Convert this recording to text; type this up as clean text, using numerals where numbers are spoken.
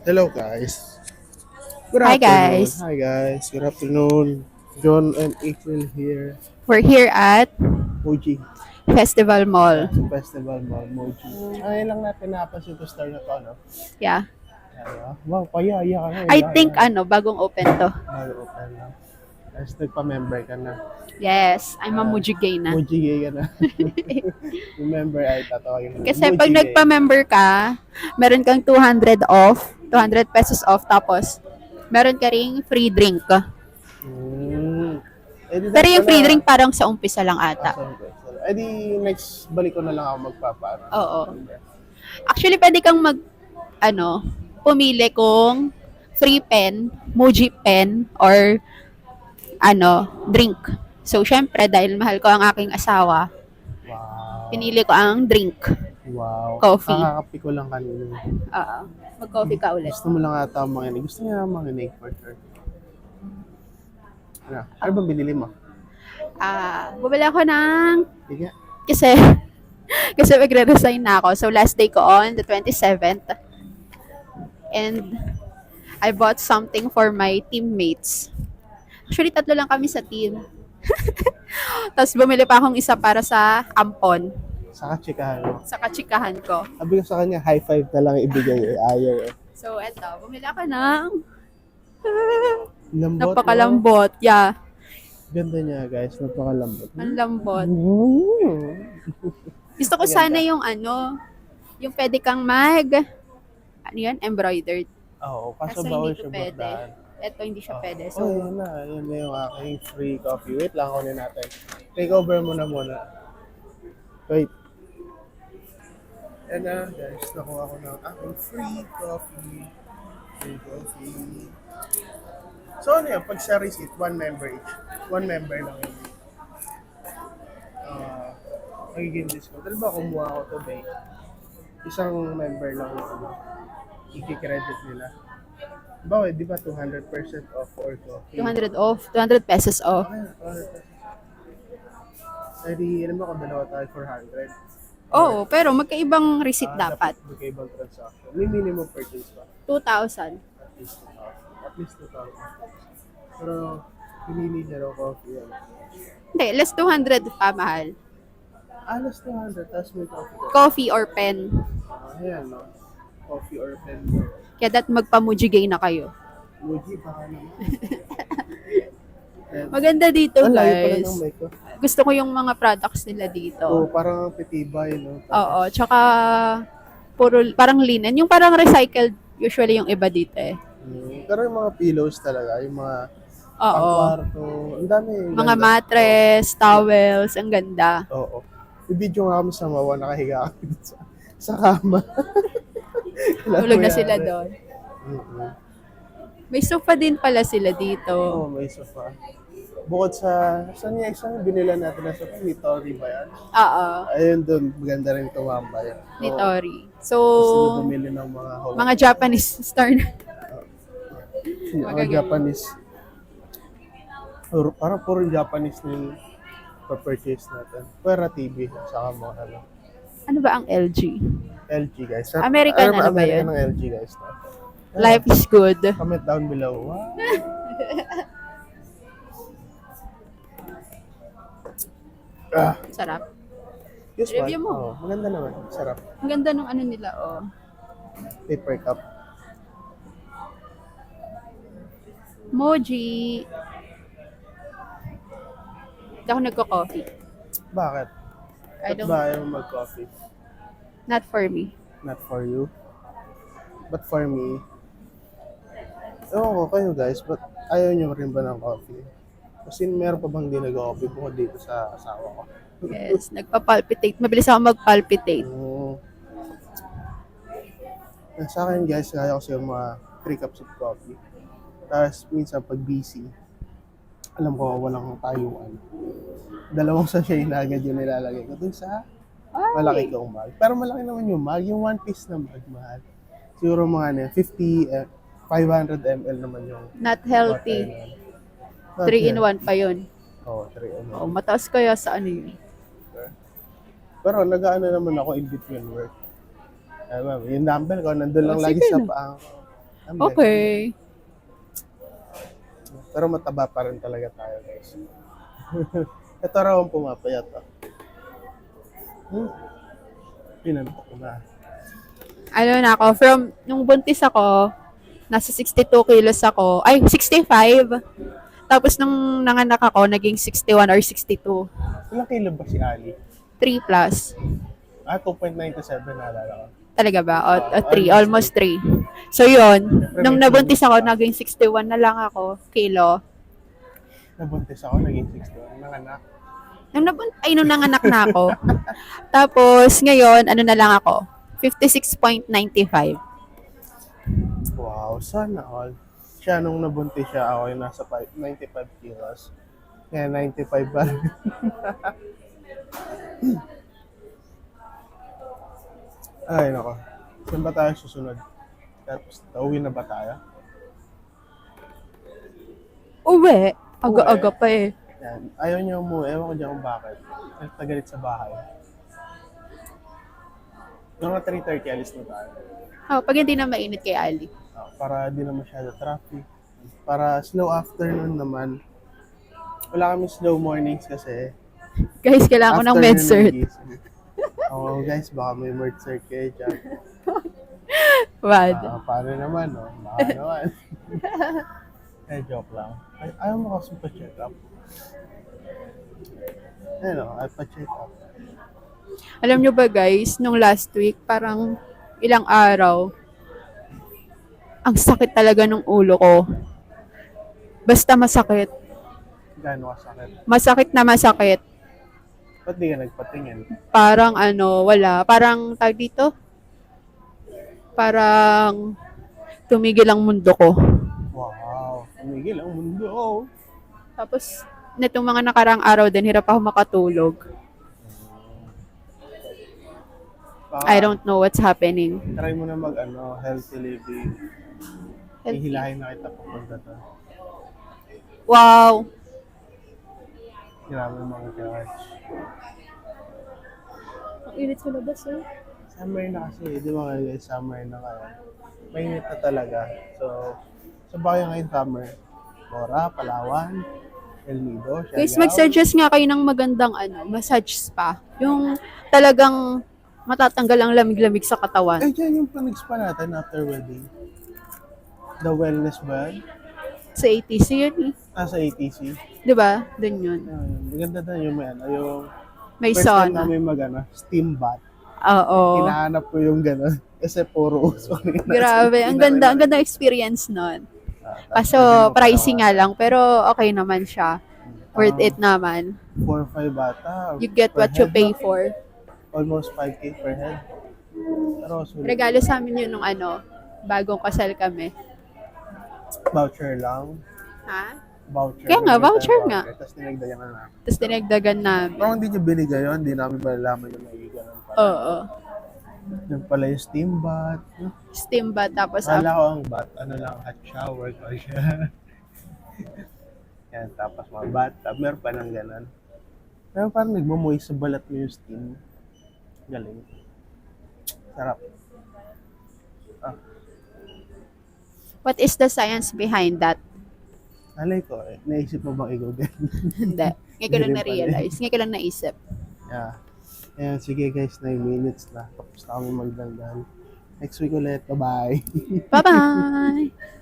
Hello guys. Good Hi afternoon. guys. Hi guys. Good afternoon. John and April here. We're here at Moji. Festival Mall. Sa Festival Mall, Moji. Ay lang natin napansin to star na to, ano? Yeah. Ano? Wow, paya ka na. I Iya, think yan. bagong open to. Bago open lang. Tapos nagpa-member ka na. Yes, I'm a Muji gay na. Moji gay ka na. Remember, ay tatawagin mo. Kasi pag Moji gay. nagpa-member ka, meron kang 200 off, 200 pesos off, tapos meron ka ring free drink. Hmm. Eh, di Pero next yung ko free na. drink parang sa umpisa lang ata. Eh di next balik ko na lang ako magpapara. Oo. Actually, pwede kang pumili kung free pen, Muji pen, or drink. So, syempre, dahil mahal ko ang aking asawa, Wow. pinili ko ang drink. Wow. Coffee. Kakakapi ko lang kanina. Oo. Mag-coffee ka ulit. Gusto mo lang ata makinig. Gusto niya makinig for sure. Ano bang binili mo? Bumili ako ng, Sige. kasi, kasi magre-resign na ako. So, last day ko on the 27th. And, I bought something for my teammates. Actually, 3 lang kami sa team. Tapos, bumili pa akong isa para sa ampon. Saka chikahan mo. Sa kachikahan ko. Sabi ko sa kanya, high five na lang ibigay eh. Ayaw eh. So, eto, bumili ako ng Lambot. napakalambot. Yeah, Ganda niya guys. Napakalambot. ang lambot. Mm. Gusto ko sana yung yung pwede kang embroidered. Oo. Kaso Kaso bawal hindi ko siya pwede. bordaan. Ito hindi siya pwede. So, So, yun na. Yun na yung aking free coffee. Wait lang, kunin natin. Take over mo na muna. Wait. Yan na, guys. Nakuha ko ng aking free coffee. Free coffee. So, ano yan? Pag sa receipt, one member each. One member lang yun. Magiging discount. Ano ba kumuha ko today? Isang member lang yung i-credit nila. Bakit? Di ba 200% off for coffee? 200 off. 200 pesos off. Okay, 200%. Eh di, alam mo kung dalawa tayo 400. Oo, pero magkaibang receipt dapat. Magkaibang transaction. May minimum purchase pa. 2,000. At least 2,000. At least 2,000. Pero, pinili niya raw coffee yan. Hindi, less 200 pa, mahal. Alas 200, tapos may coffee ka. Coffee or pen. Ayan, no? Coffee or pen. Kaya dat magpa-mujigay na kayo. Muji, baka naman. And, Maganda dito, ang layo pala guys. ng mic ko. Gusto ko yung mga products nila dito. Oo, parang pitibay, no? Oo, tsaka parang linen. Yung parang recycled usually yung iba dito eh. Pero yung mga pillows talaga, yung mga Oo. pang-kwarto, ang dami. Mga ganda. mattress, towels, ang ganda. Oo. I-video nga kami sa Mawa, nakahiga kami sa kama. Tulog na sila doon. Mm-hmm. May sofa din pala sila dito. Oo, may sofa. Bukod sa, saan yung binila natin na sofa? Ni Tori ba yan? Oo, Ayun doon, maganda rin tumambay. ni Tori. Gusto So, bumili ng mga home. mga Japanese store na. Mga magaganda. Japanese. Parang puro Japanese na yung purchase natin. Pera TV, saka mga ano. Ano ba ang LG? LG guys. American ano ba American yun? ng LG guys. No? Life is good. Comment down below. Wow. Sarap. This Review one, mo. maganda naman. Sarap. Ang ganda ng ano nila, oh. Paper cup. Moji. Hindi ako nagko-coffee. Bakit? I Ba't don't, ba ayaw mag-coffee? not for me. Not for you. But for me, ewan ko kayo guys, but ayaw nyo rin ba ng coffee? Kasi meron pa bang di nag-coffee bukod dito sa asawa ko? Yes, nagpa-palpitate. Mabilis ako mag-palpitate. Sa akin guys, kaya ko siya mga 3 cups of coffee. Tapos minsan pag busy, alam ko walang tayuan. 2 sachet na agad yung nilalagay ko dun sa malaki kong mug. Pero malaki naman yung mug, yung 1 piece na mug, mahal. Siguro mga 500 ml naman yung Not healthy. water. 3-in-1 pa yun. Oo, 3 ml. Oh, mataas kaya sa ano yun. Pero nag-ano naman ako in between work. Ma'am, yung dumbbell ko, nandun lang Oh, lagi sige sa na. paa ko. Dumbbell. Okay. Pero mataba pa rin talaga tayo, guys. Ito raw ang pumapayat. Pinantok ko na. Ano na ako, from nung buntis ako, nasa 62 kilos ako. Ay, 65. Tapos nung nanganak ako, naging 61 or 62. Ilang kilo ba si Ali? 3 plus. 2.97 naalala ko. Talaga ba? O 3, almost 3. So yun, nung nabuntis ako, naging 61 na lang ako, kilo. Nabuntis ako, naging 61. Nanganak. Nung nanganak na ako. Tapos ngayon, ano na lang ako, 56.95. Wow, sana all. Siya nung nabuntis siya, ako yung nasa 95 kilos. Kaya 95 pa rin. Ay, nako. Saan ba tayo susunod? Tapos, uwi na ba tayo? Uwi. Aga-aga pa eh. Yan. Ayaw niya umuwi. Ewan ko dyan kung bakit. Nagtagalit sa bahay. Mga 3:30 alis na tayo. Oh, pag hindi na mainit kay Ali. Para di na masyado traffic. Para slow afternoon naman. Wala kami slow mornings kasi. Guys, kailangan ko ng afternoon med-cert. nagising. Oo guys, baka may med-cert kayo dyan. Bad. Paano naman, no? Baka naman. Joke lang. Ayaw mo kasi pa-check up. Ay pa-check up. Alam nyo ba guys, nung last week, parang ilang araw, ang sakit talaga ng ulo ko. Basta masakit. Gano'n kasakit. Masakit na masakit. Ba't di ka nagpatingin? Parang wala. Parang tag dito. Parang tumigil ang mundo ko. Wow, tumigil ang mundo. Tapos, netong mga nakarang araw din, hirap ako makatulog. I don't know what's happening. Try mo na healthy living. Ihilahin na kita papunta to. Wow. Grabe mga George. Ang init sa labas eh. Summer na kasi, di ba guys, summer na kayo. Mainit na talaga. So ba kayo ngayon summer? Bora, Palawan, El Nido, Siargao. Guys, mag-suggest nga kayo ng magandang massage spa. Yung talagang matatanggal ang lamig-lamig sa katawan. Dyan yung pag-spa natin after wedding. The wellness ba? Sa ATC yun eh. Sa ATC. Di ba? Doon yun. Maganda na yung yung May first time sauna. namin steam bath. Oo. Hinahanap ko yung gano'n. Kasi puro uso. Grabe. Ang ganda experience nun. Kaso, pricey nga lang. Pero okay naman siya. Worth it naman. 4-5 bata. You get per what you head, pay no? for. Almost 5K per head. Pero sulit. Regalo sa amin yun nung bagong kasal kami. Voucher lang. Ha? Voucher. Kaya nga, voucher nga. Tapos tinagdagan na namin. Tapos dinagdagan namin. Pero hindi nyo binigay yun, hindi namin malalaman yung may ganun pala. Oo. Yung pala yung steam bath. Steam bath. Tapos, Kala ko ang bath, lang, hot shower ko siya. Yan, tapos mga bathtub. Meron pa ng ganun. Pero parang nagmamoy sa balat mo yung steam. Galing. Sarap. what is the science behind that? Alay ko naisip mo bang i-google? Hindi. Ngayon ko lang Hindi rin na-realize. Ngayon ko lang naisip. Yeah. Ayan, sige guys, 9 minutes na. Tapos na kami magdanggal. Next week ulit. Bye-bye. Bye-bye!